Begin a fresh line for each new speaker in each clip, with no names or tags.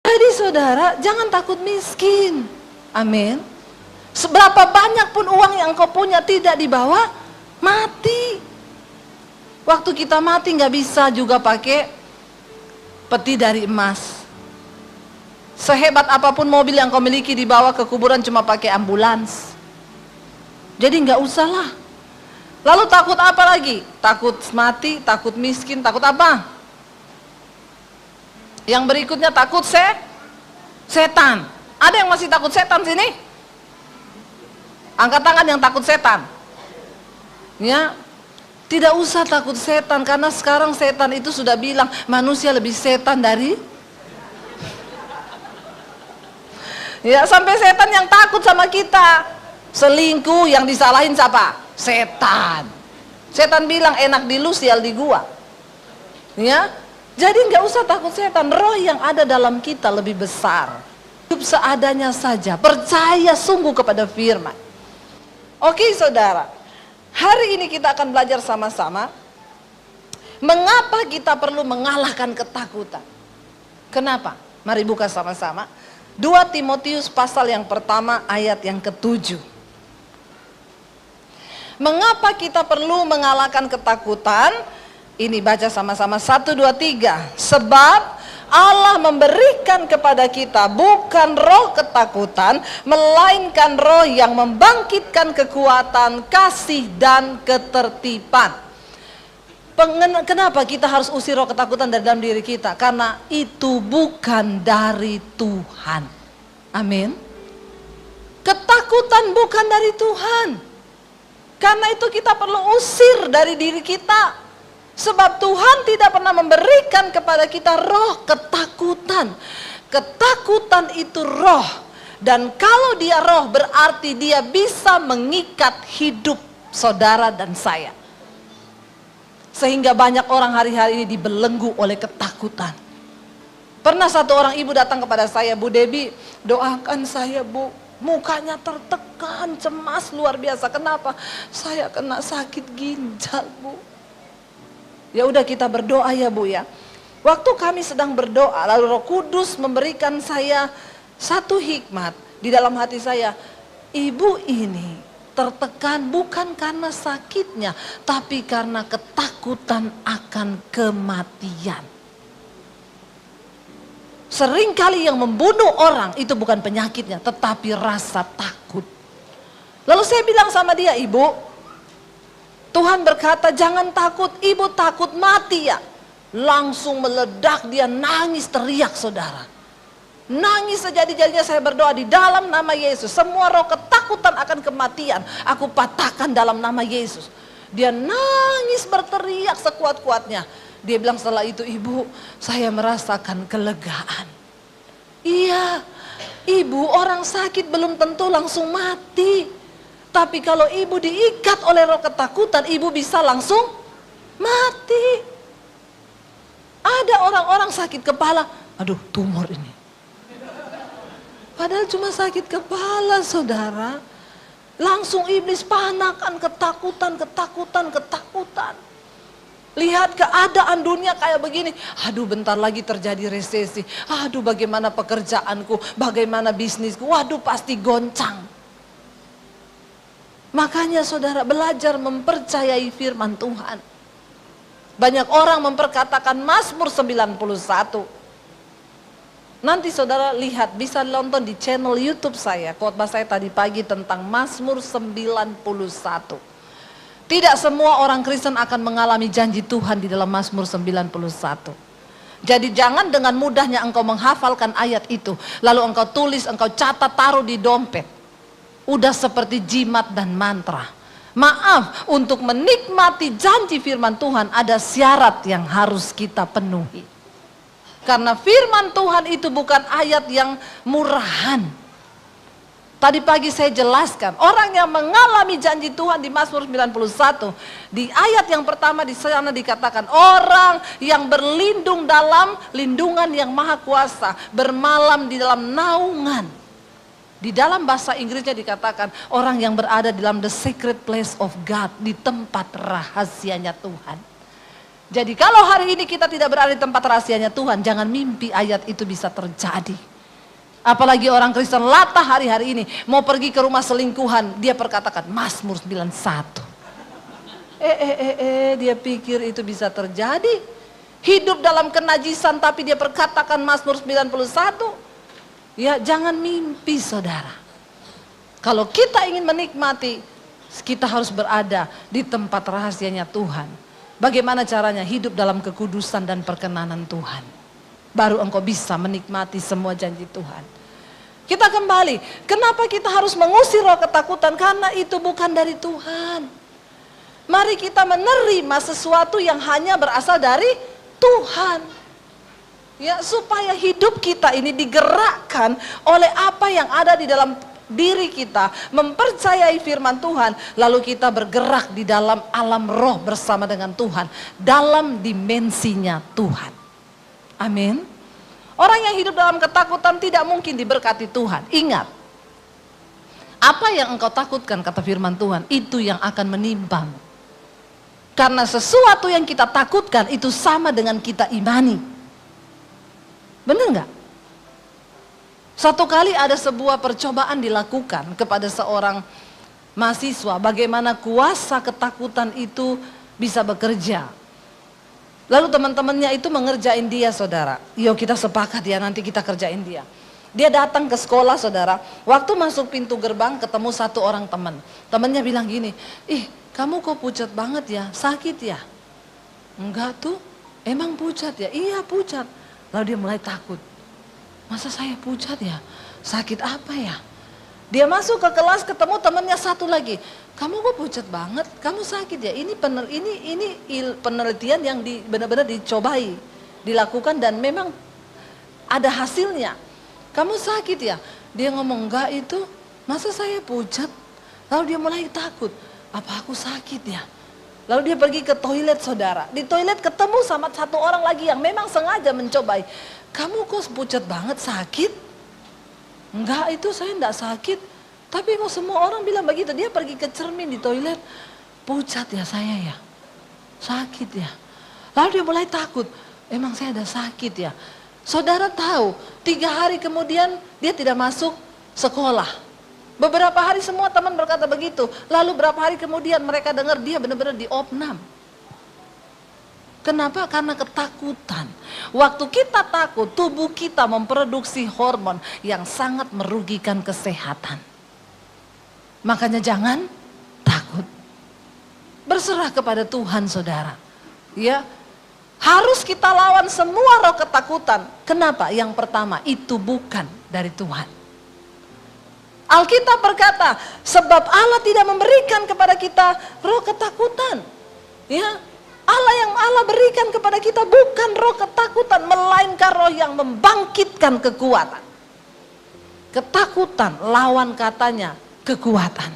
Jadi saudara, jangan takut miskin. Amin. Seberapa banyak pun uang yang engkau punya tidak dibawa, mati. Waktu kita mati nggak bisa juga pakai peti dari emas. Sehebat apapun mobil yang kau miliki dibawa ke kuburan cuma pakai ambulans. Jadi nggak usahlah. Lalu takut apa lagi? Takut mati, takut miskin, takut apa? Yang berikutnya takut setan. Ada yang masih takut setan sini? Angkat tangan yang takut setan. Ya, tidak usah takut setan karena sekarang setan itu sudah bilang manusia lebih setan dari. Ya, sampai setan yang takut sama kita. Selingkuh yang disalahin siapa? Setan. Setan bilang enak di lu, sial di gua. Ya, jadi nggak usah takut setan. Roh yang ada dalam kita lebih besar. Hidup seadanya saja. Percaya sungguh kepada firman. Oke saudara, hari ini kita akan belajar sama-sama mengapa kita perlu mengalahkan ketakutan. Kenapa? Mari buka sama-sama 2 Timotius pasal yang pertama ayat yang ke-7. Mengapa kita perlu mengalahkan ketakutan? Ini baca sama-sama 1, 2, 3. Sebab Allah memberikan kepada kita bukan roh ketakutan, melainkan roh yang membangkitkan kekuatan, kasih dan ketertiban. Kenapa kita harus usir roh ketakutan dari dalam diri kita? Karena itu bukan dari Tuhan. Amin. Ketakutan bukan dari Tuhan. Karena itu kita perlu usir dari diri kita. Sebab Tuhan tidak pernah memberikan kepada kita roh ketakutan. Ketakutan itu roh. Dan kalau dia roh berarti dia bisa mengikat hidup saudara dan saya. Sehingga banyak orang hari-hari ini dibelenggu oleh ketakutan. Pernah satu orang ibu datang kepada saya, Bu Debbie, doakan saya Bu. Mukanya tertekan, cemas luar biasa. Kenapa? Saya kena sakit ginjal Bu. Ya udah kita berdoa ya Bu ya. Waktu kami sedang berdoa, lalu Roh Kudus memberikan saya satu hikmat di dalam hati saya. Ibu ini tertekan bukan karena sakitnya, tapi karena ketakutan akan kematian. Seringkali yang membunuh orang itu bukan penyakitnya, tetapi rasa takut. Lalu saya bilang sama dia, Ibu, Tuhan berkata jangan takut, ibu takut mati ya. Langsung meledak, dia nangis teriak saudara. Nangis sejadi-jadinya saya berdoa di dalam nama Yesus. Semua roh ketakutan akan kematian aku patahkan dalam nama Yesus. Dia nangis berteriak sekuat-kuatnya. Dia bilang setelah itu, Ibu saya merasakan kelegaan. Iya, ibu orang sakit belum tentu langsung mati. Tapi kalau ibu diikat oleh roh ketakutan, ibu bisa langsung mati. Ada orang-orang sakit kepala, aduh tumor ini. Padahal cuma sakit kepala saudara. Langsung iblis panakan ketakutan. Lihat keadaan dunia kayak begini. Aduh bentar lagi terjadi resesi. Aduh bagaimana pekerjaanku, bagaimana bisnisku. Waduh pasti goncang. Makanya saudara belajar mempercayai firman Tuhan. Banyak orang memperkatakan Mazmur 91. Nanti saudara lihat, bisa nonton di channel YouTube saya. Khotbah saya tadi pagi tentang Mazmur 91. Tidak semua orang Kristen akan mengalami janji Tuhan di dalam Mazmur 91. Jadi jangan dengan mudahnya engkau menghafalkan ayat itu, lalu engkau tulis, engkau catat, taruh di dompet. Udah seperti jimat dan mantra. Maaf, untuk menikmati janji firman Tuhan ada syarat yang harus kita penuhi. Karena firman Tuhan itu bukan ayat yang murahan. Tadi pagi saya jelaskan, orang yang mengalami janji Tuhan di Mazmur 91, di ayat yang pertama di sana dikatakan, orang yang berlindung dalam lindungan yang maha kuasa, bermalam di dalam naungan. Di dalam bahasa Inggrisnya dikatakan, orang yang berada di dalam the secret place of God, di tempat rahasianya Tuhan. Jadi kalau hari ini kita tidak berada di tempat rahasianya Tuhan, jangan mimpi ayat itu bisa terjadi. Apalagi orang Kristen latah hari-hari ini mau pergi ke rumah selingkuhan, dia perkatakan Mazmur 91. Dia pikir itu bisa terjadi. Hidup dalam kenajisan tapi dia perkatakan Mazmur 91. Ya, jangan mimpi saudara. Kalau kita ingin menikmati, kita harus berada di tempat rahasianya Tuhan. Bagaimana caranya? Hidup dalam kekudusan dan perkenanan Tuhan. Baru engkau bisa menikmati semua janji Tuhan. Kita kembali, kenapa kita harus mengusir roh ketakutan? Karena itu bukan dari Tuhan. Mari kita menerima sesuatu yang hanya berasal dari Tuhan. Ya, supaya hidup kita ini digerakkan oleh apa yang ada di dalam diri kita, mempercayai firman Tuhan, lalu kita bergerak di dalam alam roh bersama dengan Tuhan, dalam dimensinya Tuhan. Amin. Orang yang hidup dalam ketakutan tidak mungkin diberkati Tuhan. Ingat, apa yang engkau takutkan, kata firman Tuhan, itu yang akan menimpamu. Karena sesuatu yang kita takutkan itu sama dengan kita imani. Benar nggak? Satu kali ada sebuah percobaan dilakukan kepada seorang mahasiswa, bagaimana kuasa ketakutan itu bisa bekerja. Lalu teman-temannya itu mengerjain dia, saudara. Yuk kita sepakat ya, nanti kita kerjain dia. Dia datang ke sekolah, saudara. Waktu masuk pintu gerbang ketemu satu orang teman. Temannya bilang gini, ih kamu kok pucat banget ya, sakit ya? Enggak tuh, emang pucat ya? Iya pucat. Lalu dia mulai takut. Masa saya pucat ya? Sakit apa ya? Dia masuk ke kelas ketemu temannya satu lagi. Kamu kok pucat banget? Kamu sakit ya? Ini penelitian yang benar-benar dicobai, dilakukan dan memang ada hasilnya. Kamu sakit ya? Dia ngomong enggak itu. Masa saya pucat? Lalu dia mulai takut. Apa aku sakit ya? Lalu dia pergi ke toilet, saudara. Di toilet ketemu sama satu orang lagi yang memang sengaja mencobai. Kamu kok pucat banget, sakit? Enggak, itu saya enggak sakit. Tapi kok semua orang bilang begitu. Dia pergi ke cermin di toilet. Pucat ya saya ya? Sakit ya? Lalu dia mulai takut. Emang saya ada sakit ya? Saudara tahu, 3 hari kemudian dia tidak masuk sekolah. Beberapa hari semua teman berkata begitu. Lalu berapa hari kemudian mereka dengar dia benar-benar diopnam. Kenapa? Karena ketakutan. Waktu kita takut, tubuh kita memproduksi hormon yang sangat merugikan kesehatan. Makanya jangan takut. Berserah kepada Tuhan, saudara. Ya, harus kita lawan semua roh ketakutan. Kenapa? Yang pertama, itu bukan dari Tuhan. Alkitab berkata, sebab Allah tidak memberikan kepada kita roh ketakutan. Ya, Allah berikan kepada kita bukan roh ketakutan, melainkan roh yang membangkitkan kekuatan. Ketakutan lawan katanya kekuatan.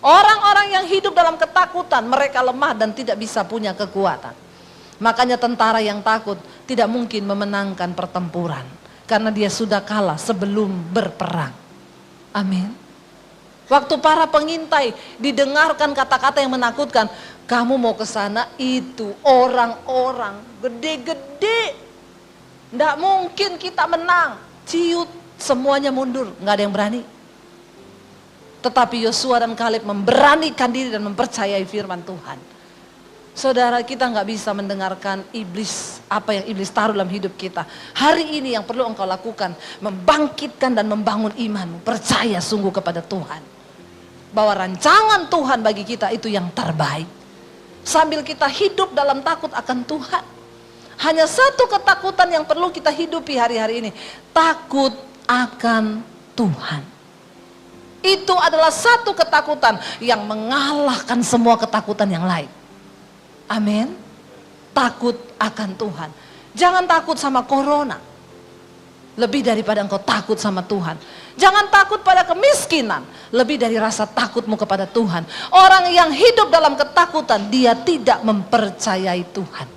Orang-orang yang hidup dalam ketakutan, mereka lemah dan tidak bisa punya kekuatan. Makanya tentara yang takut tidak mungkin memenangkan pertempuran, karena dia sudah kalah sebelum berperang. Amin. Waktu para pengintai didengarkan kata-kata yang menakutkan, kamu mau ke sana, itu orang-orang gede-gede, nggak mungkin kita menang. Ciut, semuanya mundur, nggak ada yang berani. Tetapi Yosua dan Kaleb memberanikan diri dan mempercayai firman Tuhan. Saudara, kita nggak bisa mendengarkan iblis, apa yang iblis taruh dalam hidup kita. Hari ini yang perlu engkau lakukan, membangkitkan dan membangun imanmu. Percaya sungguh kepada Tuhan, bahwa rancangan Tuhan bagi kita itu yang terbaik. Sambil kita hidup dalam takut akan Tuhan. Hanya satu ketakutan yang perlu kita hidupi hari-hari ini. Takut akan Tuhan. Itu adalah satu ketakutan yang mengalahkan semua ketakutan yang lain. Amin. Takut akan Tuhan. Jangan takut sama corona, lebih daripada engkau takut sama Tuhan. Jangan takut pada kemiskinan, lebih dari rasa takutmu kepada Tuhan. Orang yang hidup dalam ketakutan, dia tidak mempercayai Tuhan.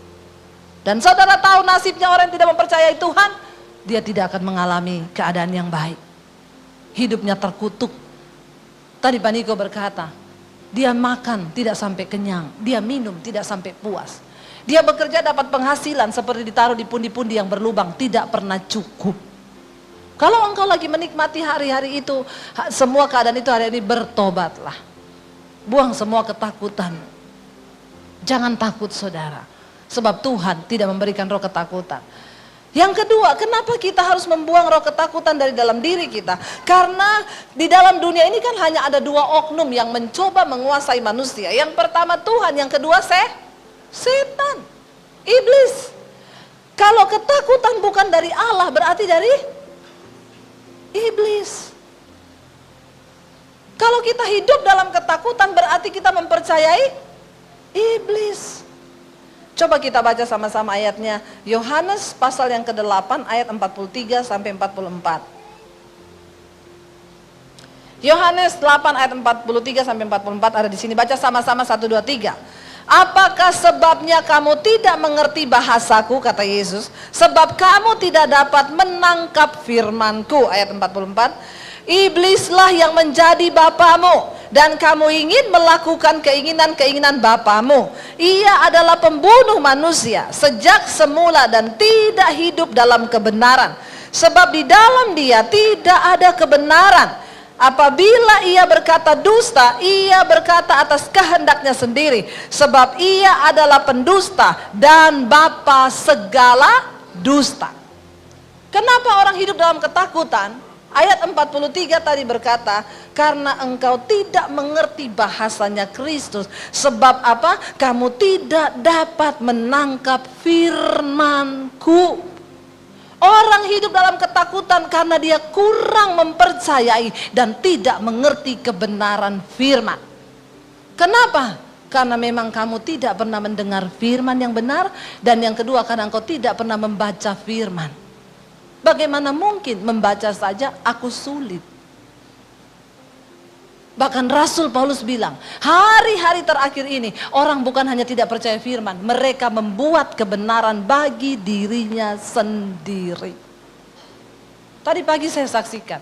Dan saudara tahu nasibnya orang yang tidak mempercayai Tuhan, dia tidak akan mengalami keadaan yang baik. Hidupnya terkutuk. Tadi Pak Niko berkata, dia makan tidak sampai kenyang, dia minum tidak sampai puas. Dia bekerja dapat penghasilan seperti ditaruh di pundi-pundi yang berlubang, tidak pernah cukup. Kalau engkau lagi menikmati hari-hari itu, semua keadaan itu hari ini, bertobatlah. Buang semua ketakutan. Jangan takut saudara, sebab Tuhan tidak memberikan roh ketakutan. Yang kedua, kenapa kita harus membuang roh ketakutan dari dalam diri kita? Karena di dalam dunia ini kan hanya ada dua oknum yang mencoba menguasai manusia. Yang pertama Tuhan, yang kedua setan, iblis. Kalau ketakutan bukan dari Allah, berarti dari iblis. Kalau kita hidup dalam ketakutan, berarti kita mempercayai iblis. Coba kita baca sama-sama ayatnya. Yohanes pasal yang ke-8 ayat 43 sampai 44. Yohanes 8 ayat 43 sampai 44 ada di sini. Baca sama-sama 1 2 3. Apakah sebabnya kamu tidak mengerti bahasaku, kata Yesus? Sebab kamu tidak dapat menangkap firmanku. Ayat 44. Iblislah yang menjadi bapamu, dan kamu ingin melakukan keinginan-keinginan bapamu. Ia adalah pembunuh manusia sejak semula dan tidak hidup dalam kebenaran. Sebab di dalam dia tidak ada kebenaran. Apabila ia berkata dusta, ia berkata atas kehendaknya sendiri. Sebab ia adalah pendusta dan bapa segala dusta. Kenapa orang hidup dalam ketakutan? Ayat 43 tadi berkata, karena engkau tidak mengerti bahasanya Kristus. Sebab apa? Kamu tidak dapat menangkap firman-Ku. Orang hidup dalam ketakutan karena dia kurang mempercayai dan tidak mengerti kebenaran firman. Kenapa? Karena memang kamu tidak pernah mendengar firman yang benar. Dan yang kedua, karena engkau tidak pernah membaca firman. Bagaimana mungkin membaca saja aku sulit. Bahkan Rasul Paulus bilang, hari-hari terakhir ini orang bukan hanya tidak percaya firman, mereka membuat kebenaran bagi dirinya sendiri. Tadi pagi saya saksikan,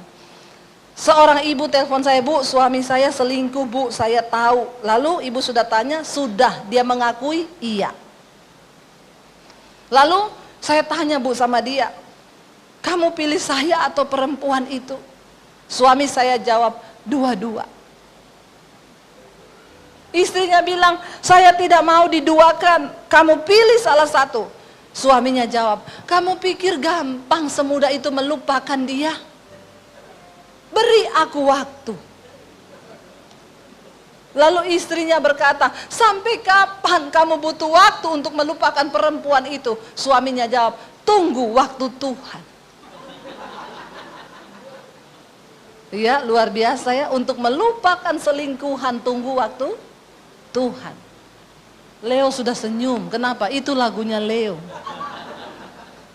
seorang ibu telepon saya, Bu, suami saya selingkuh, Bu, saya tahu. Lalu ibu sudah tanya, sudah, dia mengakui iya. Lalu saya tanya, Bu, sama dia, kamu pilih saya atau perempuan itu? Suami saya jawab, dua-dua. Istrinya bilang, saya tidak mau diduakan, kamu pilih salah satu. Suaminya jawab, kamu pikir gampang semudah itu melupakan dia? Beri aku waktu. Lalu istrinya berkata, sampai kapan kamu butuh waktu untuk melupakan perempuan itu? Suaminya jawab, tunggu waktu Tuhan. Ya, luar biasa ya, untuk melupakan selingkuhan tunggu waktu Tuhan. Leo sudah senyum. Kenapa? Itu lagunya Leo.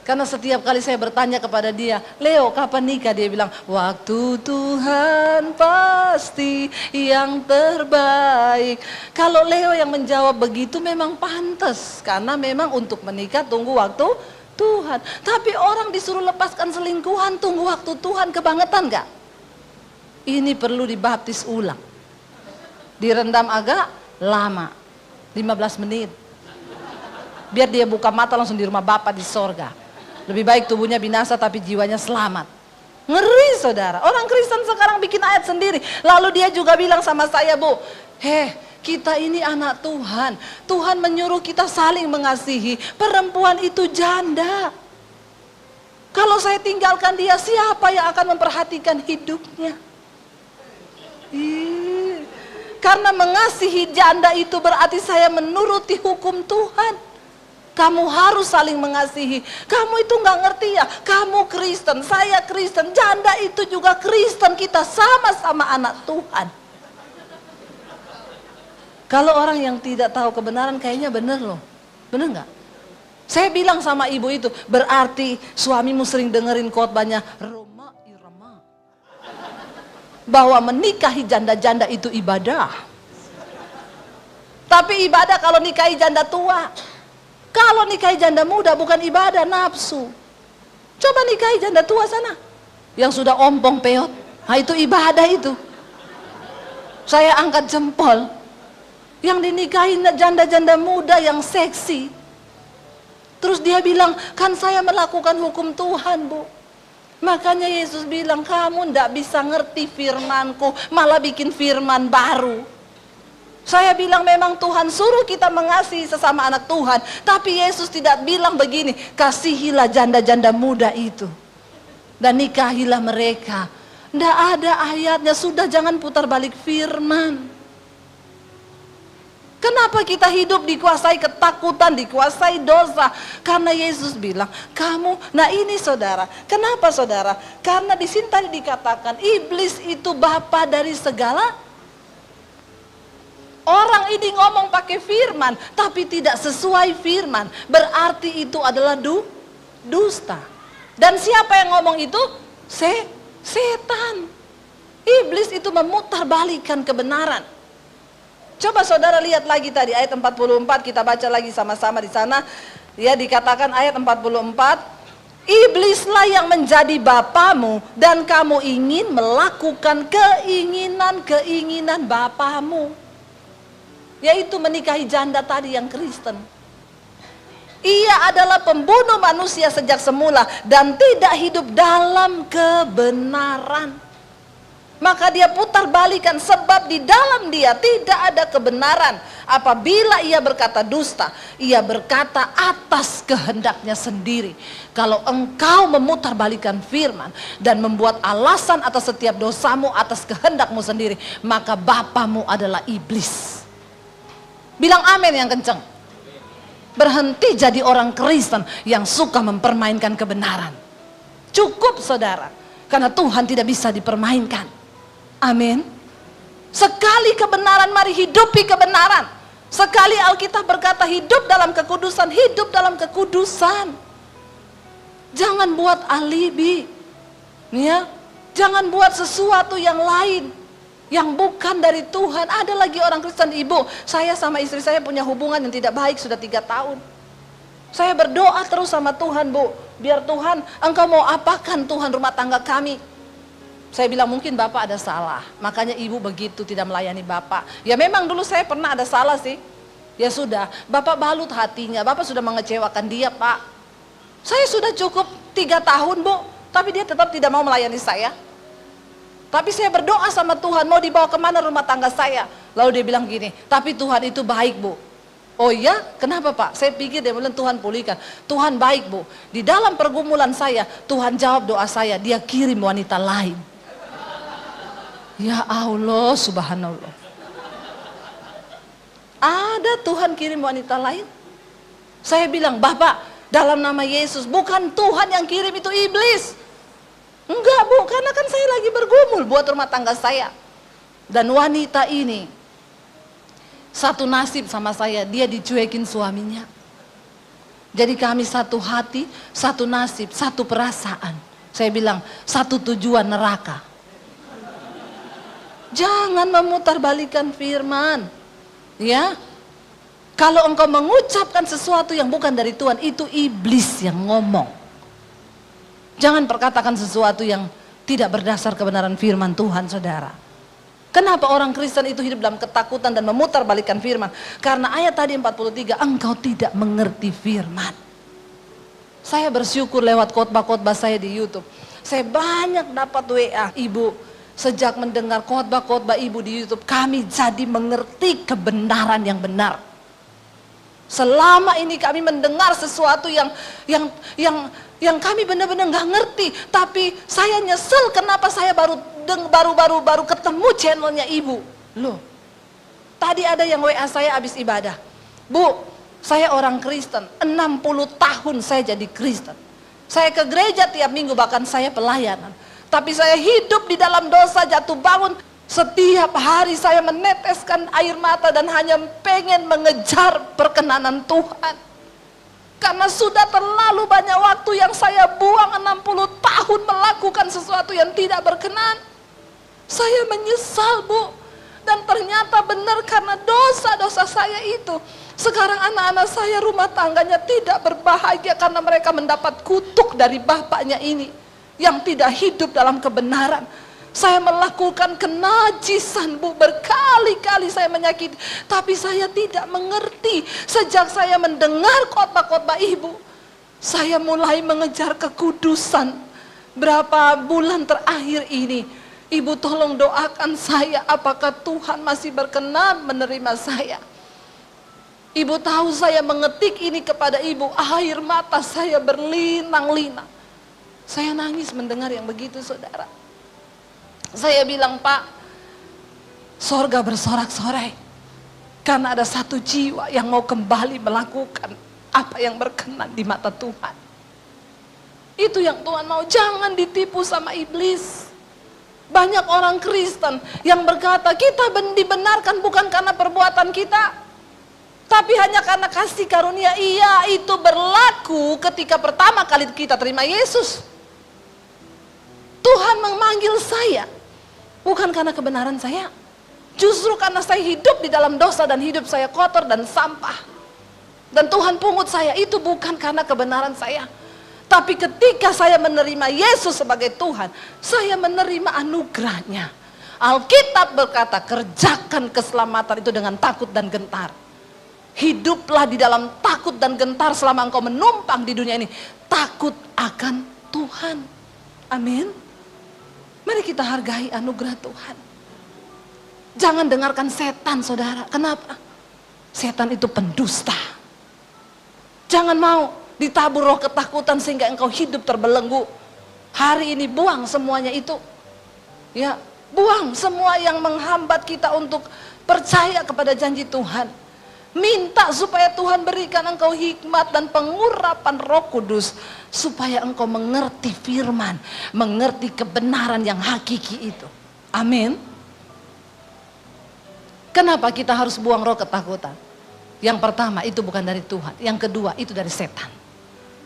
Karena setiap kali saya bertanya kepada dia, Leo kapan nikah? Dia bilang, waktu Tuhan pasti yang terbaik. Kalau Leo yang menjawab begitu memang pantas. Karena memang untuk menikah tunggu waktu Tuhan. Tapi orang disuruh lepaskan selingkuhan tunggu waktu Tuhan, kebangetan gak? Ini perlu dibaptis ulang. Direndam agak lama, 15 menit. Biar dia buka mata langsung di rumah Bapa di sorga. Lebih baik tubuhnya binasa tapi jiwanya selamat. Ngeri saudara, orang Kristen sekarang bikin ayat sendiri. Lalu dia juga bilang sama saya, Bu, kita ini anak Tuhan. Tuhan menyuruh kita saling mengasihi. Perempuan itu janda. Kalau saya tinggalkan dia, siapa yang akan memperhatikan hidupnya? Karena mengasihi janda itu berarti saya menuruti hukum Tuhan. Kamu harus saling mengasihi. Kamu itu gak ngerti ya, kamu Kristen, saya Kristen, janda itu juga Kristen, kita sama-sama anak Tuhan. Kalau orang yang tidak tahu kebenaran kayaknya bener loh. Bener gak? Saya bilang sama ibu itu, berarti suamimu sering dengerin khotbahnya Roma Irama, bahwa menikahi janda-janda itu ibadah. Tapi ibadah kalau nikahi janda tua. Kalau nikahi janda muda bukan ibadah, nafsu. Coba nikahi janda tua sana, yang sudah ompong peot. Nah itu ibadah itu. Saya angkat jempol. Yang dinikahi janda-janda muda yang seksi, Terus dia bilang, kan saya melakukan hukum Tuhan, Bu. Makanya Yesus bilang, kamu tidak bisa ngerti firmanku, malah bikin firman baru. Saya bilang memang Tuhan suruh kita mengasihi sesama anak Tuhan, tapi Yesus tidak bilang begini, kasihilah janda-janda muda itu dan nikahilah mereka. Tidak ada ayatnya, sudah jangan putar balik firman. Kenapa kita hidup dikuasai ketakutan, dikuasai dosa? Karena Yesus bilang, kamu, nah ini saudara, kenapa saudara? Karena di sini tadi dikatakan, iblis itu bapa dari segala. Orang ini ngomong pakai firman, tapi tidak sesuai firman. Berarti itu adalah dusta. Dan siapa yang ngomong itu? Setan. Iblis itu memutarbalikkan kebenaran. Coba saudara lihat lagi tadi ayat 44, kita baca lagi sama-sama di sana. Ya, dikatakan ayat 44, iblislah yang menjadi bapamu dan kamu ingin melakukan keinginan-keinginan bapamu. Yaitu menikahi janda tadi yang Kristen. Ia adalah pembunuh manusia sejak semula dan tidak hidup dalam kebenaran. Maka dia putar balikan, sebab di dalam dia tidak ada kebenaran. Apabila ia berkata dusta, ia berkata atas kehendaknya sendiri. Kalau engkau memutar balikan firman dan membuat alasan atas setiap dosamu atas kehendakmu sendiri, maka bapamu adalah iblis. Bilang amin yang kencang. Berhenti jadi orang Kristen yang suka mempermainkan kebenaran. Cukup saudara, karena Tuhan tidak bisa dipermainkan. Amin. Sekali kebenaran, mari hidupi kebenaran. Sekali Alkitab berkata hidup dalam kekudusan, hidup dalam kekudusan. Jangan buat alibi, ya. Jangan buat sesuatu yang lain yang bukan dari Tuhan. Ada lagi orang Kristen, ibu, saya sama istri saya punya hubungan yang tidak baik sudah 3 tahun. Saya berdoa terus sama Tuhan, Bu, biar Tuhan, engkau mau apakan Tuhan rumah tangga kami. Saya bilang mungkin Bapak ada salah, makanya ibu begitu tidak melayani Bapak. Ya memang dulu saya pernah ada salah sih. Ya sudah, Bapak balut hatinya, Bapak sudah mengecewakan dia, Pak. Saya sudah cukup 3 tahun, Bu, tapi dia tetap tidak mau melayani saya. Tapi saya berdoa sama Tuhan, mau dibawa kemana rumah tangga saya. Lalu dia bilang gini, tapi Tuhan itu baik, Bu. Oh iya? Kenapa, Pak? Saya pikir dia bilang Tuhan pulihkan. Tuhan baik, Bu. Di dalam pergumulan saya, Tuhan jawab doa saya, dia kirim wanita lain. Ya Allah, subhanallah. Ada Tuhan kirim wanita lain? Saya bilang, Bapak, dalam nama Yesus, bukan Tuhan yang kirim, itu iblis. Enggak, Bu, karena kan saya lagi bergumul buat rumah tangga saya. Dan wanita ini satu nasib sama saya, dia dicuekin suaminya. Jadi kami satu hati, satu nasib, satu perasaan. Saya bilang, satu tujuan neraka. Jangan memutarbalikkan firman. Ya. Kalau engkau mengucapkan sesuatu yang bukan dari Tuhan, itu iblis yang ngomong. Jangan perkatakan sesuatu yang tidak berdasar kebenaran firman Tuhan, saudara. Kenapa orang Kristen itu hidup dalam ketakutan dan memutarbalikkan firman? Karena ayat tadi 43, engkau tidak mengerti firman. Saya bersyukur lewat khotbah-khotbah saya di YouTube. Saya banyak dapat WA, ibu. Sejak mendengar khotbah-khotbah ibu di YouTube, kami jadi mengerti kebenaran yang benar. Selama ini kami mendengar sesuatu yang kami benar-benar nggak ngerti, tapi saya nyesel kenapa saya baru ketemu channelnya ibu. Loh, tadi ada yang WA saya habis ibadah. Bu, saya orang Kristen, 60 tahun saya jadi Kristen. Saya ke gereja tiap minggu, bahkan saya pelayanan. Tapi saya hidup di dalam dosa, jatuh bangun. Setiap hari saya meneteskan air mata dan hanya pengen mengejar perkenanan Tuhan. Karena sudah terlalu banyak waktu yang saya buang, 60 tahun melakukan sesuatu yang tidak berkenan. Saya menyesal, Bu. Dan ternyata benar karena dosa-dosa saya itu. Sekarang anak-anak saya rumah tangganya tidak berbahagia karena mereka mendapat kutuk dari bapaknya ini yang tidak hidup dalam kebenaran. Saya melakukan kenajisan, Bu, berkali-kali saya menyakiti, tapi saya tidak mengerti. Sejak saya mendengar khotbah-khotbah ibu, Saya mulai mengejar kekudusan. Berapa bulan terakhir ini, Ibu tolong doakan saya, apakah Tuhan masih berkenan menerima saya. Ibu tahu saya mengetik ini kepada Ibu, air mata saya berlinang-linang. Saya nangis mendengar yang begitu, saudara. Saya bilang, Pak, sorga bersorak-sorai. Karena ada satu jiwa yang mau kembali melakukan apa yang berkenan di mata Tuhan. Itu yang Tuhan mau, jangan ditipu sama iblis. Banyak orang Kristen yang berkata, kita dibenarkan bukan karena perbuatan kita, tapi hanya karena kasih karunia. Iya, itu berlaku ketika pertama kali kita terima Yesus. Tuhan memanggil saya bukan karena kebenaran saya, justru karena saya hidup di dalam dosa dan hidup saya kotor dan sampah. Dan Tuhan pungut saya, itu bukan karena kebenaran saya. Tapi ketika saya menerima Yesus sebagai Tuhan, saya menerima anugerahnya. Alkitab berkata, kerjakan keselamatan itu dengan takut dan gentar. Hiduplah di dalam takut dan gentar selama engkau menumpang di dunia ini. Takut akan Tuhan. Amin. Mari kita hargai anugerah Tuhan. Jangan dengarkan setan, saudara. Kenapa? Setan itu pendusta. Jangan mau ditabur roh ketakutan sehingga engkau hidup terbelenggu. Hari ini buang semuanya itu. Ya, buang semua yang menghambat kita untuk percaya kepada janji Tuhan. Minta supaya Tuhan berikan engkau hikmat dan pengurapan Roh Kudus, supaya engkau mengerti firman, mengerti kebenaran yang hakiki itu. Amin. Kenapa kita harus buang roh ketakutan? Yang pertama, itu bukan dari Tuhan. Yang kedua, itu dari setan.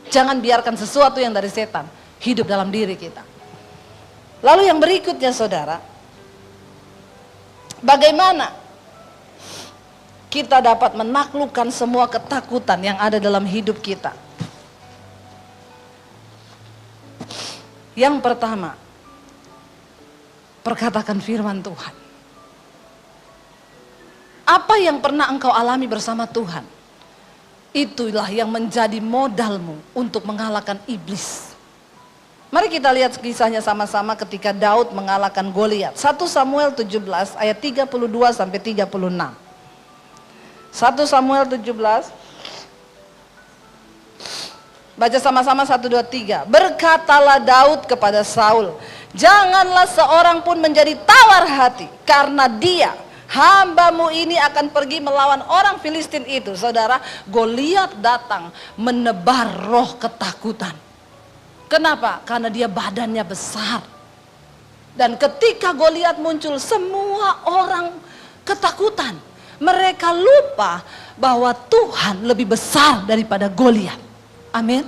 Jangan biarkan sesuatu yang dari setan hidup dalam diri kita. Lalu yang berikutnya, saudara, bagaimana kita dapat menaklukkan semua ketakutan yang ada dalam hidup kita? Yang pertama, perkatakan firman Tuhan. Apa yang pernah engkau alami bersama Tuhan, itulah yang menjadi modalmu untuk mengalahkan iblis. Mari kita lihat kisahnya sama-sama ketika Daud mengalahkan Goliat. 1 Samuel 17 ayat 32 sampai 36. 1 Samuel 17, baca sama-sama 1, 2, 3. Berkatalah Daud kepada Saul, janganlah seorang pun menjadi tawar hati, karena dia, hambamu ini akan pergi melawan orang Filistin itu. Saudara, Goliat datang menebar roh ketakutan. Kenapa? Karena dia badannya besar. Dan ketika Goliat muncul, semua orang ketakutan. Mereka lupa bahwa Tuhan lebih besar daripada Goliat. Amin.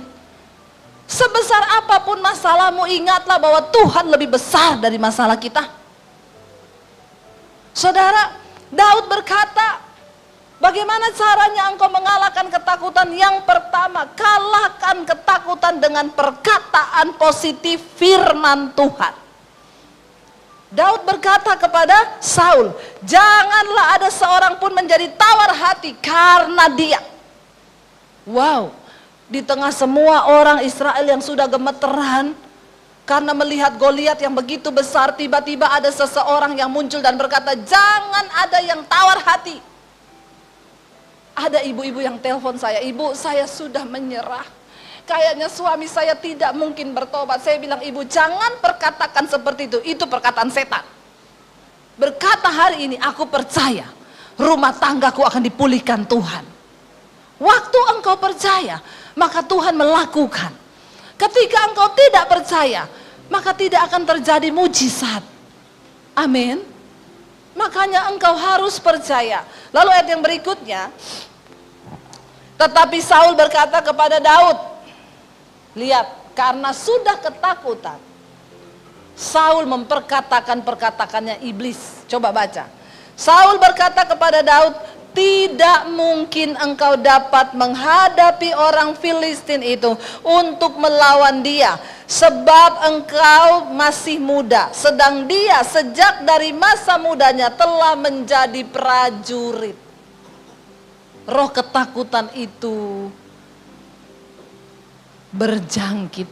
Sebesar apapun masalahmu, ingatlah bahwa Tuhan lebih besar dari masalah kita. Saudara, Daud berkata, bagaimana caranya engkau mengalahkan ketakutan? Yang pertama, kalahkan ketakutan dengan perkataan positif firman Tuhan. Daud berkata kepada Saul, janganlah ada seorang pun menjadi tawar hati karena dia. Wow, di tengah semua orang Israel yang sudah gemeteran karena melihat Goliat yang begitu besar, tiba-tiba ada seseorang yang muncul dan berkata, jangan ada yang tawar hati. Ada ibu-ibu yang telepon saya, ibu, saya sudah menyerah. Kayaknya suami saya tidak mungkin bertobat. Saya bilang, ibu, jangan perkatakan seperti itu perkataan setan. Berkata, hari ini aku percaya rumah tanggaku akan dipulihkan Tuhan. Waktu engkau percaya, maka Tuhan melakukan. Ketika engkau tidak percaya, maka tidak akan terjadi mujizat. Amin. Makanya engkau harus percaya. Lalu ayat yang berikutnya, tetapi Saul berkata kepada Daud, lihat, karena sudah ketakutan, Saul memperkatakan perkataannya iblis. Coba baca. Saul berkata kepada Daud, tidak mungkin engkau dapat menghadapi orang Filistin itu untuk melawan dia, sebab engkau masih muda, sedang dia sejak dari masa mudanya telah menjadi prajurit. Roh ketakutan itu berjangkit.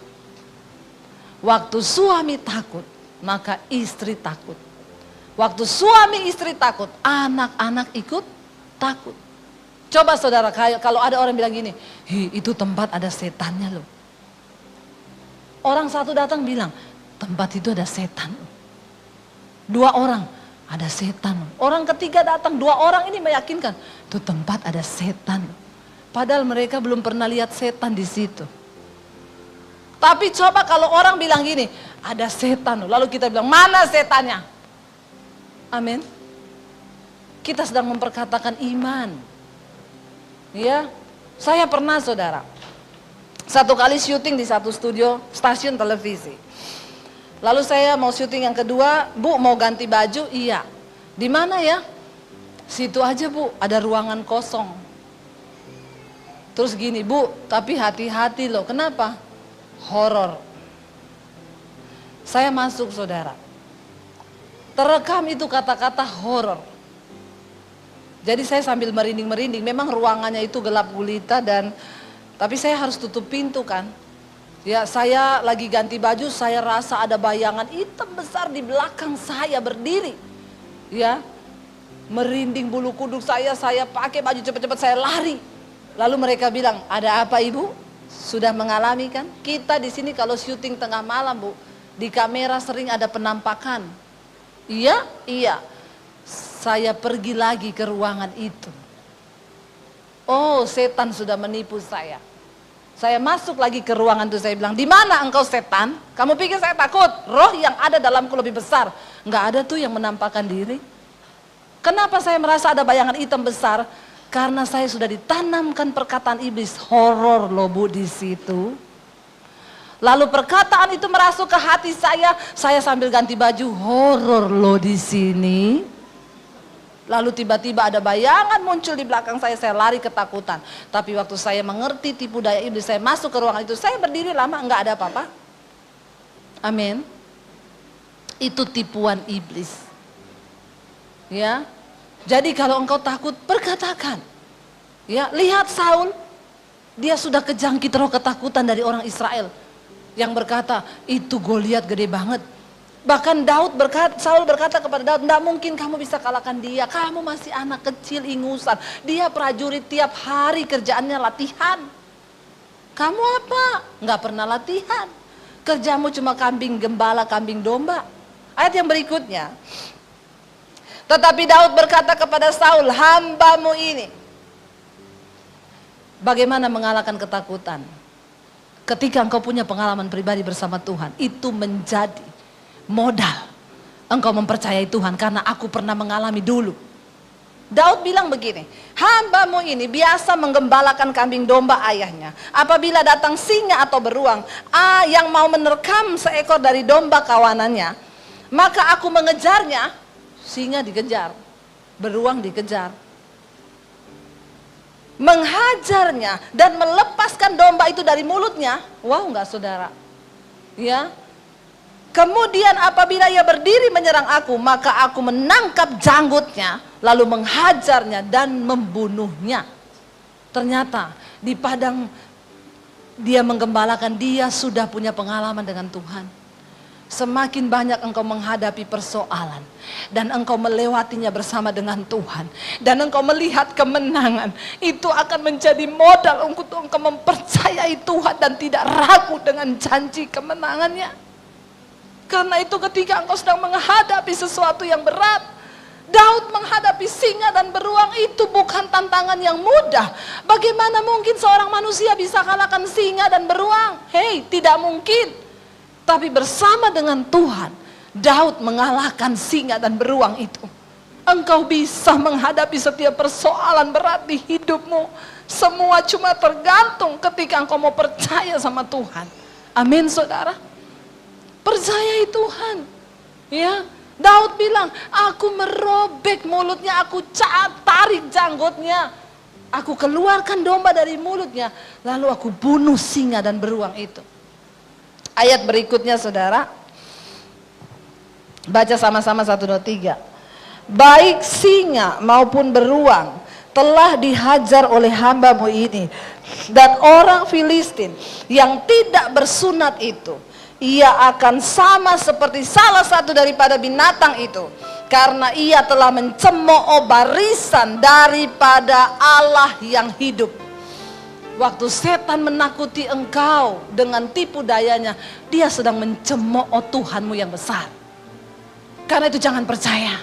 Waktu suami takut, maka istri takut. Waktu suami istri takut, anak-anak ikut takut. Coba saudara, kalau ada orang bilang gini, itu tempat ada setannya loh. Orang satu datang bilang, tempat itu ada setan. Dua orang, ada setan. Orang ketiga datang, dua orang ini meyakinkan, itu tempat ada setan. Padahal mereka belum pernah lihat setan di situ. Tapi coba kalau orang bilang gini, ada setan. Lalu kita bilang, mana setannya? Amin. Kita sedang memperkatakan iman. Ya, saya pernah saudara, satu kali syuting di satu studio stasiun televisi. Lalu saya mau syuting yang kedua, Bu mau ganti baju, iya. Di mana ya? Situ aja Bu, ada ruangan kosong. Terus gini, Bu, tapi hati-hati loh, kenapa? Horor. Saya masuk saudara. Terekam itu kata-kata horor. Jadi saya sambil merinding-merinding, memang ruangannya itu gelap gulita tapi saya harus tutup pintu kan. Ya, saya lagi ganti baju, saya rasa ada bayangan hitam besar di belakang saya berdiri. Ya. Merinding bulu kuduk saya pakai baju cepat-cepat saya lari. Lalu mereka bilang, "Ada apa Ibu? Sudah mengalami kan? Kita di sini kalau syuting tengah malam, Bu, di kamera sering ada penampakan." Iya, iya. Saya pergi lagi ke ruangan itu. Oh, setan sudah menipu saya. Saya masuk lagi ke ruangan itu, saya bilang, "Di mana engkau setan? Kamu pikir saya takut? Roh yang ada dalamku lebih besar." Enggak ada tuh yang menampakkan diri. Kenapa saya merasa ada bayangan hitam besar? Karena saya sudah ditanamkan perkataan iblis, horor loh Bu di situ. Lalu perkataan itu merasuk ke hati saya sambil ganti baju, horor loh di sini. Lalu tiba-tiba ada bayangan muncul di belakang saya lari ketakutan. Tapi waktu saya mengerti tipu daya iblis, saya masuk ke ruangan itu, saya berdiri lama, enggak ada apa-apa. Amin. Itu tipuan iblis. Ya. Jadi kalau engkau takut, perkatakan. Ya, lihat Saul, dia sudah kejangkit roh ketakutan dari orang Israel. Yang berkata, itu Goliat gede banget. Bahkan Saul berkata kepada Daud, "Tidak mungkin kamu bisa kalahkan dia. Kamu masih anak kecil ingusan. Dia prajurit tiap hari kerjaannya latihan. Kamu apa? Nggak pernah latihan. Kerjamu cuma kambing gembala, kambing domba." Ayat yang berikutnya. Tetapi Daud berkata kepada Saul, "Hambamu ini." Bagaimana mengalahkan ketakutan? Ketika engkau punya pengalaman pribadi bersama Tuhan, itu menjadi modal engkau mempercayai Tuhan, karena aku pernah mengalami dulu. Daud bilang begini, "Hambamu ini biasa menggembalakan kambing domba ayahnya. Apabila datang singa atau beruang yang mau menerkam seekor dari domba kawanannya, maka aku mengejarnya." Singa dikejar, beruang dikejar, menghajarnya dan melepaskan domba itu dari mulutnya. Wow, enggak saudara? Ya. Kemudian apabila ia berdiri menyerang aku, maka aku menangkap janggutnya, lalu menghajarnya dan membunuhnya. Ternyata di padang dia menggembalakan, dia sudah punya pengalaman dengan Tuhan. Semakin banyak engkau menghadapi persoalan dan engkau melewatinya bersama dengan Tuhan, dan engkau melihat kemenangan, itu akan menjadi modal untuk engkau mempercayai Tuhan dan tidak ragu dengan janji kemenangannya. Karena itu ketika engkau sedang menghadapi sesuatu yang berat, Daud menghadapi singa dan beruang itu bukan tantangan yang mudah. Bagaimana mungkin seorang manusia bisa kalahkan singa dan beruang? Hei, tidak mungkin. Tapi bersama dengan Tuhan, Daud mengalahkan singa dan beruang itu. Engkau bisa menghadapi setiap persoalan berat di hidupmu. Semua cuma tergantung ketika engkau mau percaya sama Tuhan. Amin saudara. Percayai Tuhan. Ya, Daud bilang, "Aku merobek mulutnya, aku tarik janggutnya. Aku keluarkan domba dari mulutnya, lalu aku bunuh singa dan beruang itu." Ayat berikutnya saudara, baca sama-sama 1, 2, 3. "Baik singa maupun beruang telah dihajar oleh hamba-Mu ini. Dan orang Filistin yang tidak bersunat itu, ia akan sama seperti salah satu daripada binatang itu, karena ia telah mencemooh barisan daripada Allah yang hidup. Waktu setan menakuti engkau dengan tipu dayanya, dia sedang mencemooh Tuhanmu yang besar. Karena itu jangan percaya.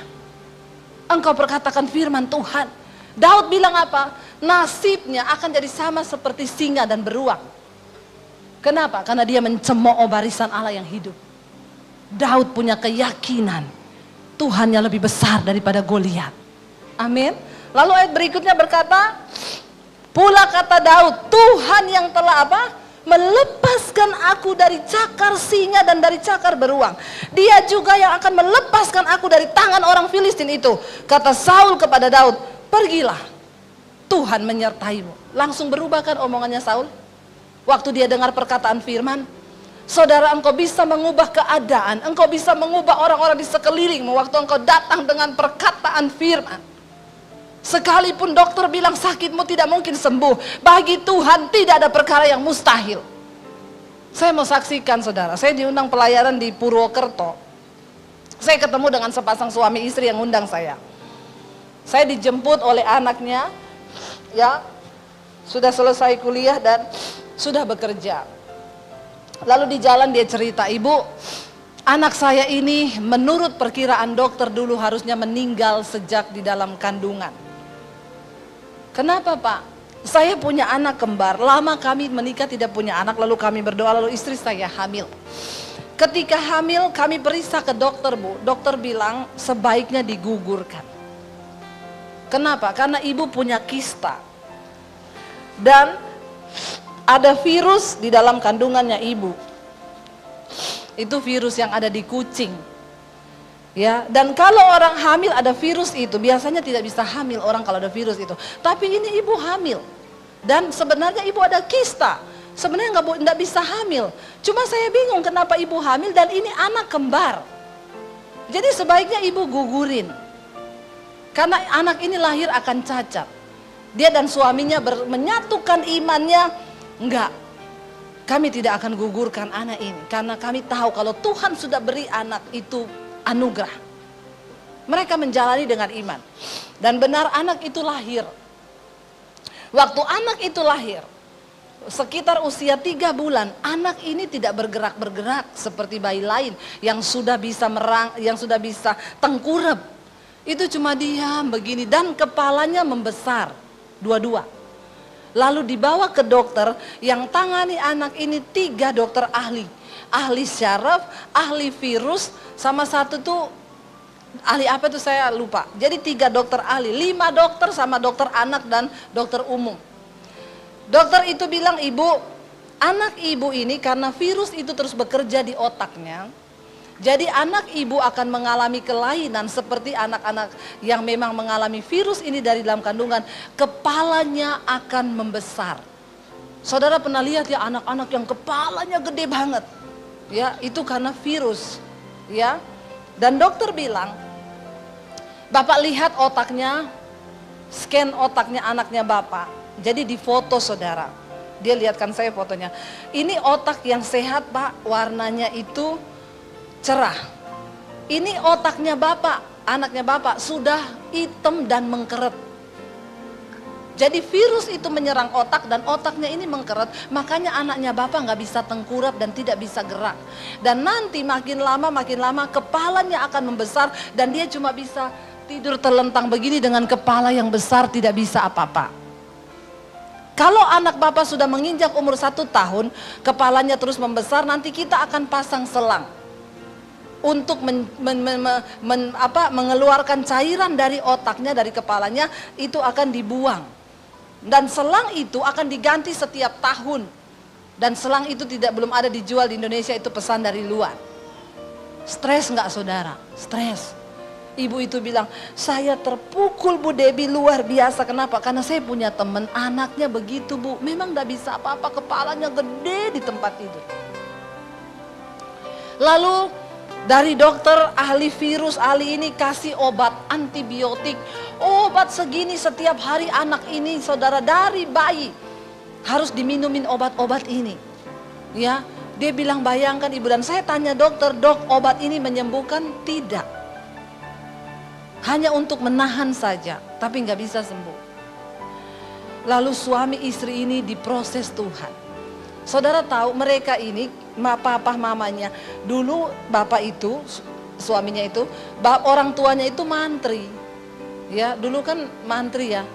Engkau perkatakan firman Tuhan. Daud bilang apa? Nasibnya akan jadi sama seperti singa dan beruang. Kenapa? Karena dia mencemooh barisan Allah yang hidup. Daud punya keyakinan Tuhannya lebih besar daripada Goliat. Amin. Lalu ayat berikutnya berkata, pula kata Daud, Tuhan yang telah apa? Melepaskan aku dari cakar singa dan dari cakar beruang. Dia juga yang akan melepaskan aku dari tangan orang Filistin itu. Kata Saul kepada Daud, pergilah, Tuhan menyertaimu. Langsung berubahkan omongannya Saul. Waktu dia dengar perkataan firman, saudara, engkau bisa mengubah keadaan, engkau bisa mengubah orang-orang di sekelilingmu waktu engkau datang dengan perkataan firman. Sekalipun dokter bilang sakitmu tidak mungkin sembuh, bagi Tuhan tidak ada perkara yang mustahil. Saya mau saksikan saudara, saya diundang pelayaran di Purwokerto. Saya ketemu dengan sepasang suami istri yang undang saya. Saya dijemput oleh anaknya, ya, sudah selesai kuliah dan sudah bekerja. Lalu di jalan dia cerita, ibu, anak saya ini menurut perkiraan dokter dulu harusnya meninggal sejak di dalam kandungan. Kenapa Pak? Saya punya anak kembar, lama kami menikah tidak punya anak, lalu kami berdoa, lalu istri saya hamil. Ketika hamil kami periksa ke dokter Bu, dokter bilang sebaiknya digugurkan. Kenapa? Karena ibu punya kista. Dan ada virus di dalam kandungannya ibu. Itu virus yang ada di kucing. Ya, dan kalau orang hamil ada virus itu, biasanya tidak bisa hamil orang kalau ada virus itu. Tapi ini ibu hamil. Dan sebenarnya ibu ada kista. Sebenarnya nggak bisa hamil. Cuma saya bingung kenapa ibu hamil dan ini anak kembar. Jadi sebaiknya ibu gugurin. Karena anak ini lahir akan cacat. Dia dan suaminya menyatukan imannya, enggak. Kami tidak akan gugurkan anak ini. Karena kami tahu kalau Tuhan sudah beri anak itu anugerah. Mereka menjalani dengan iman. Dan benar anak itu lahir. Waktu anak itu lahir, sekitar usia 3 bulan, anak ini tidak bergerak-bergerak seperti bayi lain yang sudah bisa yang sudah bisa tengkurap. Itu cuma diam begini dan kepalanya membesar dua-dua. Lalu dibawa ke dokter yang tangani anak ini 3 dokter ahli. Ahli syaraf, ahli virus, sama satu tuh ahli apa tuh saya lupa. Jadi 3 dokter ahli, 5 dokter sama dokter anak dan dokter umum. Dokter itu bilang, ibu, anak ibu ini karena virus itu terus bekerja di otaknya. Jadi anak ibu akan mengalami kelainan seperti anak-anak yang memang mengalami virus ini dari dalam kandungan. Kepalanya akan membesar. Saudara pernah lihat ya anak-anak yang kepalanya gede banget. Ya, itu karena virus. Ya. Dan dokter bilang, Bapak lihat otaknya, scan otaknya anaknya Bapak. Jadi difoto saudara. Dia lihatkan saya fotonya. Ini otak yang sehat Pak, warnanya itu cerah. Ini otaknya Bapak, anaknya Bapak sudah hitam dan mengkeret. Jadi virus itu menyerang otak dan otaknya ini mengkeret, makanya anaknya Bapak nggak bisa tengkurap dan tidak bisa gerak. Dan nanti makin lama kepalanya akan membesar dan dia cuma bisa tidur terlentang begini dengan kepala yang besar, tidak bisa apa-apa. Kalau anak Bapak sudah menginjak umur 1 tahun, kepalanya terus membesar, nanti kita akan pasang selang untuk mengeluarkan cairan dari otaknya, dari kepalanya, itu akan dibuang. Dan selang itu akan diganti setiap tahun. Dan selang itu belum ada dijual di Indonesia, itu pesan dari luar. Stres nggak saudara? Stres. Ibu itu bilang, saya terpukul Bu Debbie luar biasa. Kenapa? Karena saya punya teman, anaknya begitu Bu. Memang nggak bisa apa-apa, kepalanya gede di tempat tidur. Lalu Dari dokter, ahli virus, ahli ini kasih obat antibiotik. Obat segini setiap hari anak ini, saudara, dari bayi harus diminumin obat-obat ini. Ya, dia bilang bayangkan ibu, dan saya tanya dokter, dok obat ini menyembuhkan? Tidak. Hanya untuk menahan saja, tapi nggak bisa sembuh. Lalu suami istri ini diproses Tuhan. Saudara tahu mereka ini, papa mamanya, dulu bapak itu, suaminya itu, orang tuanya itu mantri. Ya, dulu kan mantri ya.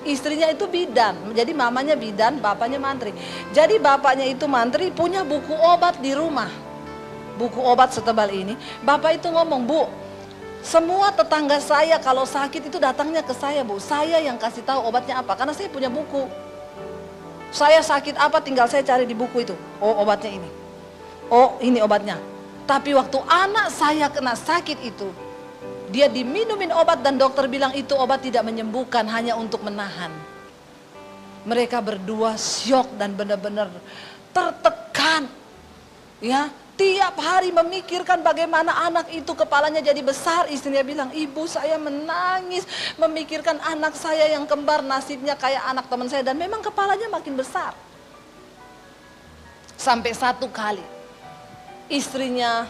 Istrinya itu bidan, jadi mamanya bidan, bapaknya mantri. Jadi bapaknya itu mantri, punya buku obat di rumah. Buku obat setebal ini. Bapak itu ngomong, Bu, semua tetangga saya kalau sakit itu datangnya ke saya, Bu. Saya yang kasih tahu obatnya apa, karena saya punya buku. Saya sakit apa tinggal saya cari di buku itu. Oh, obatnya ini. Oh, ini obatnya. Tapi waktu anak saya kena sakit itu, dia diminumin obat dan dokter bilang itu obat tidak menyembuhkan, hanya untuk menahan. Mereka berdua syok dan benar-benar tertekan. Ya, tiap hari memikirkan bagaimana anak itu kepalanya jadi besar. Istrinya bilang, ibu saya menangis memikirkan anak saya yang kembar nasibnya kayak anak teman saya. Dan memang kepalanya makin besar. Sampai satu kali istrinya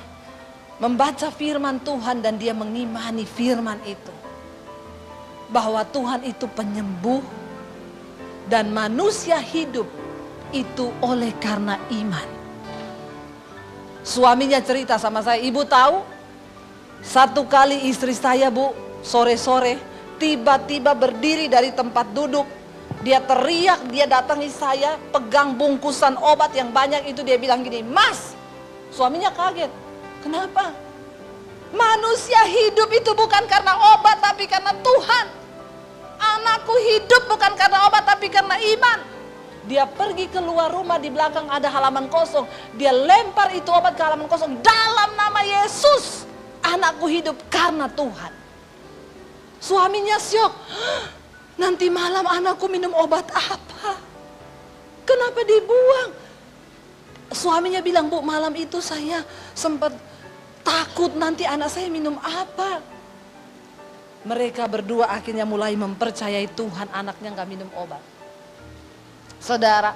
membaca firman Tuhan dan dia mengimani firman itu. Bahwa Tuhan itu penyembuh dan manusia hidup itu oleh karena iman. Suaminya cerita sama saya, ibu tahu satu kali istri saya, Bu, sore-sore tiba-tiba berdiri dari tempat duduk. Dia teriak, dia datangi saya, pegang bungkusan obat yang banyak itu, dia bilang gini, Mas. Suaminya kaget, kenapa? Manusia hidup itu bukan karena obat tapi karena Tuhan. Anakku hidup bukan karena obat tapi karena iman. Dia pergi keluar rumah, di belakang ada halaman kosong. Dia lempar itu obat ke halaman kosong. Dalam nama Yesus, anakku hidup karena Tuhan. Suaminya syok. Nanti malam anakku minum obat apa? Kenapa dibuang? Suaminya bilang, Bu, malam itu saya sempat takut nanti anak saya minum apa. Mereka berdua akhirnya mulai mempercayai Tuhan, anaknya gak minum obat. Saudara,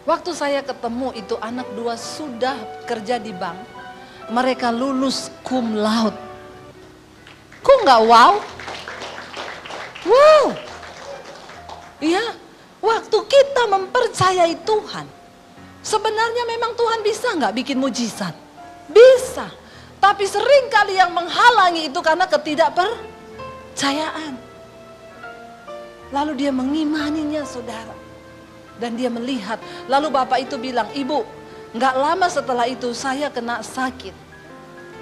waktu saya ketemu itu anak dua sudah kerja di bank. Mereka lulus cum laude. Kok nggak wow? Wow. Iya, waktu kita mempercayai Tuhan, sebenarnya memang Tuhan bisa nggak bikin mujizat? Bisa. Tapi seringkali yang menghalangi itu karena ketidakpercayaan. Lalu dia mengimaninya, saudara. Dan dia melihat, lalu bapak itu bilang, ibu, gak lama setelah itu saya kena sakit.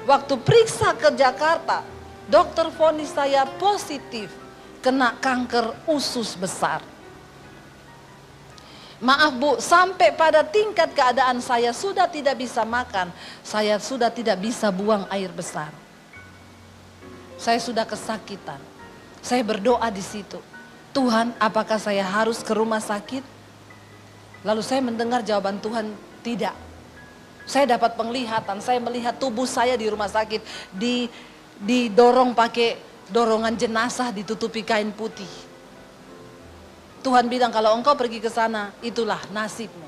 Waktu periksa ke Jakarta, dokter vonis saya positif kena kanker usus besar. Maaf Bu, sampai pada tingkat keadaan saya sudah tidak bisa makan, saya sudah tidak bisa buang air besar. Saya sudah kesakitan. Saya berdoa di situ, Tuhan, apakah saya harus ke rumah sakit? Lalu saya mendengar jawaban Tuhan, tidak. Saya dapat penglihatan, saya melihat tubuh saya di rumah sakit, didorong pakai dorongan jenazah, ditutupi kain putih. Tuhan bilang, kalau engkau pergi ke sana, itulah nasibmu.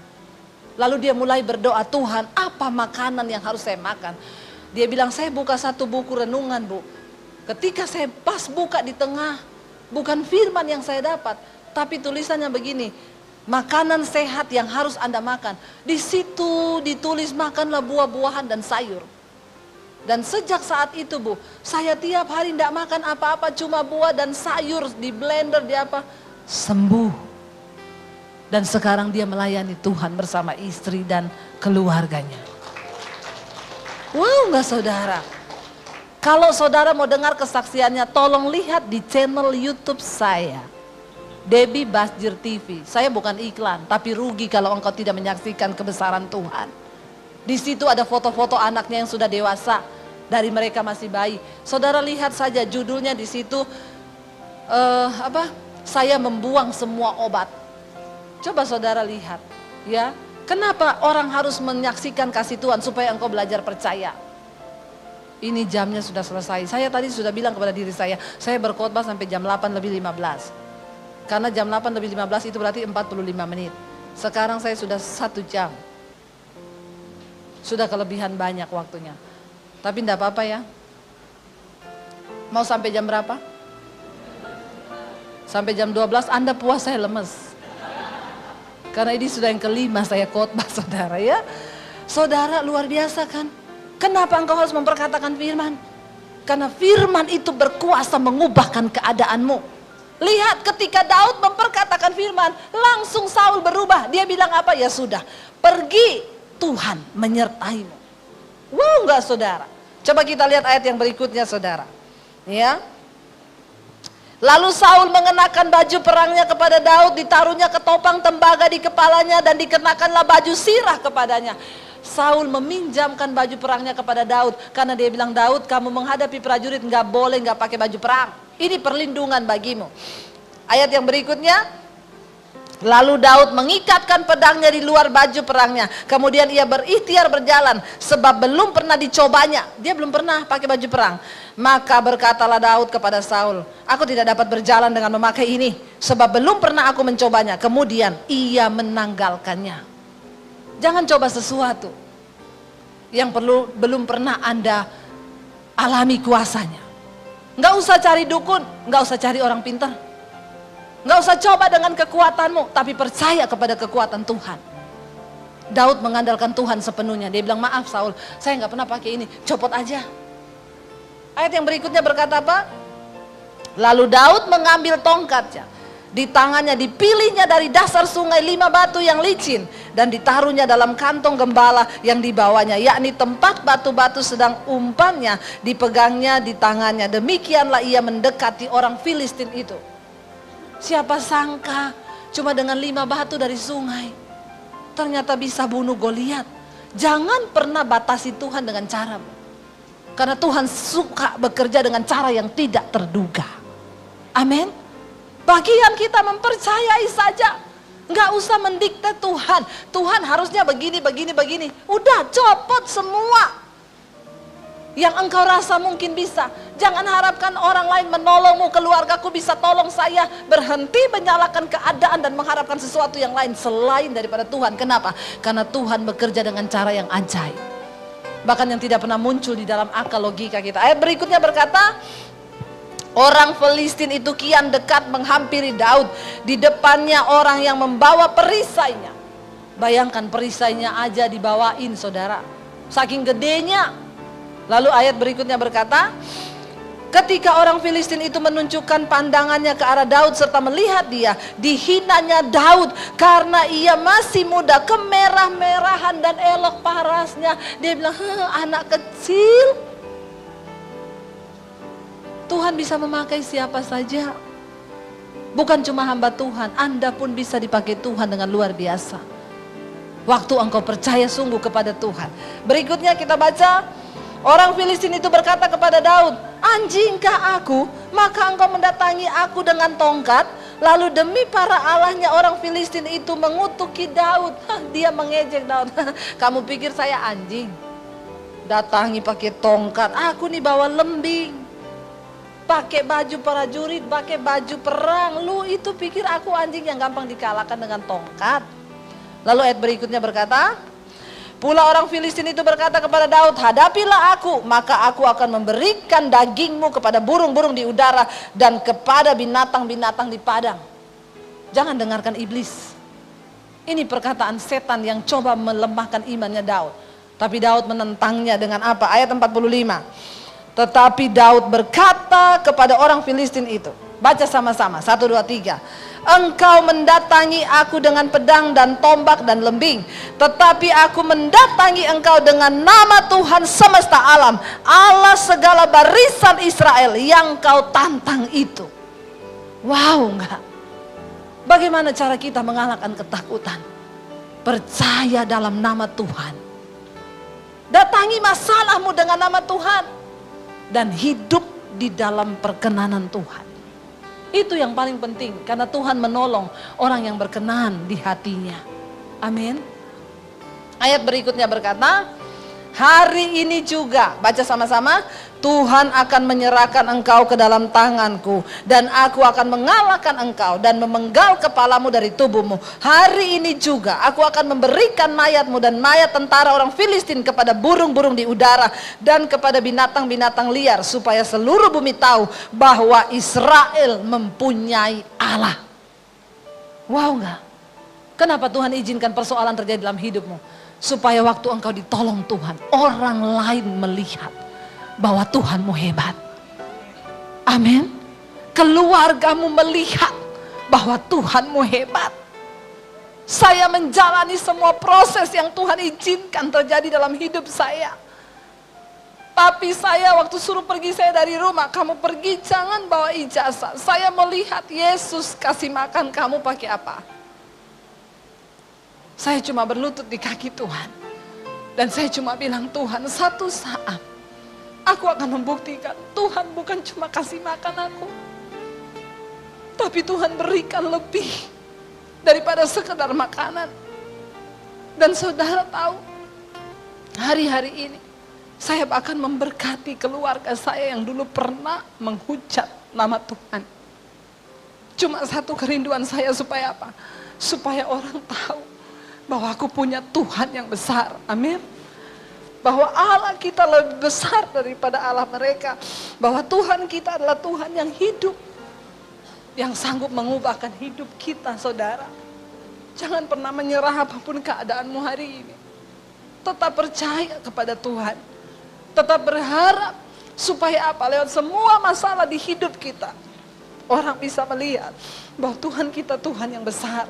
Lalu dia mulai berdoa, Tuhan, apa makanan yang harus saya makan? Dia bilang, saya buka satu buku renungan, Bu. Ketika saya pas buka di tengah, bukan firman yang saya dapat, tapi tulisannya begini, makanan sehat yang harus Anda makan. Di situ ditulis makanlah buah-buahan dan sayur. Dan sejak saat itu, Bu, saya tiap hari tidak makan apa-apa, cuma buah dan sayur di blender, di apa, sembuh. Dan sekarang dia melayani Tuhan bersama istri dan keluarganya. Wow, nggak saudara? Kalau saudara mau dengar kesaksiannya, tolong lihat di channel YouTube saya, Debbie Basjir TV. Saya bukan iklan, tapi rugi kalau engkau tidak menyaksikan kebesaran Tuhan. Di situ ada foto-foto anaknya yang sudah dewasa, dari mereka masih bayi. Saudara lihat saja judulnya di situ, saya membuang semua obat. Coba saudara lihat, ya. Kenapa orang harus menyaksikan kasih Tuhan supaya engkau belajar percaya? Ini jamnya sudah selesai. Saya tadi sudah bilang kepada diri saya berkhotbah sampai jam 8:15. Karena jam 8:15 itu berarti 45 menit. Sekarang saya sudah 1 jam. Sudah kelebihan banyak waktunya. Tapi enggak apa-apa ya. Mau sampai jam berapa? Sampai jam 12 Anda puas, saya lemes. Karena ini sudah yang kelima saya khotbah, saudara ya. Saudara luar biasa kan? Kenapa engkau harus memperkatakan firman? Karena firman itu berkuasa mengubahkan keadaanmu. Lihat ketika Daud memperkatakan firman, langsung Saul berubah. Dia bilang apa? Ya sudah, pergi, Tuhan menyertaimu. Wow, enggak saudara? Coba kita lihat ayat yang berikutnya saudara. Ya. Lalu Saul mengenakan baju perangnya kepada Daud, ditaruhnya ketopang tembaga di kepalanya dan dikenakanlah baju sirah kepadanya. Saul meminjamkan baju perangnya kepada Daud karena dia bilang, Daud, kamu menghadapi prajurit nggak boleh nggak pakai baju perang. Ini perlindungan bagimu. Ayat yang berikutnya, lalu Daud mengikatkan pedangnya di luar baju perangnya. Kemudian ia berikhtiar berjalan sebab belum pernah dicobanya. Dia belum pernah pakai baju perang. Maka berkatalah Daud kepada Saul, aku tidak dapat berjalan dengan memakai ini sebab belum pernah aku mencobanya. Kemudian ia menanggalkannya. Jangan coba sesuatu yang belum pernah Anda alami kuasanya. Nggak usah cari dukun, nggak usah cari orang pintar, nggak usah coba dengan kekuatanmu, tapi percaya kepada kekuatan Tuhan. Daud mengandalkan Tuhan sepenuhnya. Dia bilang, maaf Saul, saya nggak pernah pakai ini, copot aja. Ayat yang berikutnya berkata apa? Lalu Daud mengambil tongkatnya. Di tangannya dipilihnya dari dasar sungai 5 batu yang licin dan ditaruhnya dalam kantong gembala yang dibawanya, yakni tempat batu-batu sedang umpannya dipegangnya di tangannya. Demikianlah ia mendekati orang Filistin itu. Siapa sangka cuma dengan 5 batu dari sungai ternyata bisa bunuh Goliat. Jangan pernah batasi Tuhan dengan caramu, karena Tuhan suka bekerja dengan cara yang tidak terduga. Amin. Bagian kita mempercayai saja, nggak usah mendikte Tuhan. Tuhan harusnya begini. Udah copot semua yang engkau rasa mungkin bisa. Jangan harapkan orang lain menolongmu, keluargaku bisa tolong saya. Berhenti menyalahkan keadaan dan mengharapkan sesuatu yang lain selain daripada Tuhan. Kenapa? Karena Tuhan bekerja dengan cara yang ajaib, bahkan yang tidak pernah muncul di dalam akal logika kita. Ayat berikutnya berkata, orang Filistin itu kian dekat menghampiri Daud. Di depannya orang yang membawa perisainya. Bayangkan, perisainya aja dibawain saudara, saking gedenya. Lalu ayat berikutnya berkata, ketika orang Filistin itu menunjukkan pandangannya ke arah Daud serta melihat dia, dihinanya Daud karena ia masih muda, kemerah-merahan dan elok parasnya. Dia bilang, anak kecil. Tuhan bisa memakai siapa saja. Bukan cuma hamba Tuhan, Anda pun bisa dipakai Tuhan dengan luar biasa. Waktu engkau percaya sungguh kepada Tuhan. Berikutnya kita baca, orang Filistin itu berkata kepada Daud, anjingkah aku, maka engkau mendatangi aku dengan tongkat. Lalu demi para allahnya orang Filistin itu mengutuki Daud. Dia mengejek Daud. Kamu pikir saya anjing? Datangi pakai tongkat, aku nih bawa lembing, pakai baju prajurit, pakai baju perang. Lu itu pikir aku anjing yang gampang dikalahkan dengan tongkat? Lalu ayat berikutnya berkata, pula orang Filistin itu berkata kepada Daud, hadapilah aku, maka aku akan memberikan dagingmu kepada burung-burung di udara dan kepada binatang-binatang di padang. Jangan dengarkan iblis. Ini perkataan setan yang coba melemahkan imannya Daud. Tapi Daud menentangnya dengan apa? Ayat 45. Tetapi Daud berkata kepada orang Filistin itu, baca sama-sama, 1, 2, 3. Engkau mendatangi aku dengan pedang dan tombak dan lembing, tetapi aku mendatangi engkau dengan nama Tuhan semesta alam, Allah segala barisan Israel yang kau tantang itu. Wow, enggak? Bagaimana cara kita mengalahkan ketakutan? Percaya dalam nama Tuhan. Datangi masalahmu dengan nama Tuhan dan hidup di dalam perkenanan Tuhan. Itu yang paling penting, karena Tuhan menolong orang yang berkenan di hatinya. Amin. Ayat berikutnya berkata, Hari ini juga, baca sama-sama, Tuhan akan menyerahkan engkau ke dalam tanganku, dan aku akan mengalahkan engkau dan memenggal kepalamu dari tubuhmu. Hari ini juga aku akan memberikan mayatmu dan mayat tentara orang Filistin kepada burung-burung di udara dan kepada binatang-binatang liar, supaya seluruh bumi tahu bahwa Israel mempunyai Allah. Wow enggak? Kenapa Tuhan izinkan persoalan terjadi dalam hidupmu? Supaya waktu engkau ditolong Tuhan, orang lain melihat bahwa Tuhanmu hebat. Amin. Keluargamu melihat bahwa Tuhanmu hebat. Saya menjalani semua proses yang Tuhan izinkan terjadi dalam hidup saya. Tapi saya waktu suruh pergi saya dari rumah, kamu pergi jangan bawa ijazah. Saya melihat Yesus kasih makan kamu pakai apa. Saya cuma berlutut di kaki Tuhan. Dan saya cuma bilang, Tuhan, satu saat aku akan membuktikan Tuhan bukan cuma kasih makan aku, tapi Tuhan berikan lebih daripada sekedar makanan. Dan saudara tahu, hari-hari ini saya bahkan memberkati keluarga saya yang dulu pernah menghujat nama Tuhan. Cuma satu kerinduan saya supaya apa? Supaya orang tahu bahwa aku punya Tuhan yang besar. Amin. Bahwa Allah kita lebih besar daripada Allah mereka. Bahwa Tuhan kita adalah Tuhan yang hidup, yang sanggup mengubahkan hidup kita, saudara. Jangan pernah menyerah apapun keadaanmu hari ini. Tetap percaya kepada Tuhan. Tetap berharap supaya apa? Lewat semua masalah di hidup kita, orang bisa melihat bahwa Tuhan kita Tuhan yang besar.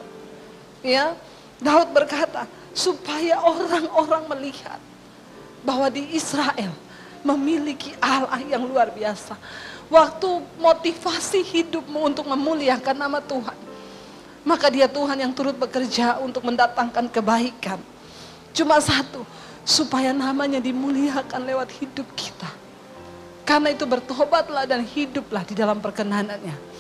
Ya, Daud berkata, supaya orang-orang melihat bahwa di Israel memiliki Allah yang luar biasa. Waktu motivasi hidupmu untuk memuliakan nama Tuhan, maka dia Tuhan yang turut bekerja untuk mendatangkan kebaikan. Cuma satu, supaya namanya dimuliakan lewat hidup kita. Karena itu bertobatlah dan hiduplah di dalam perkenanannya.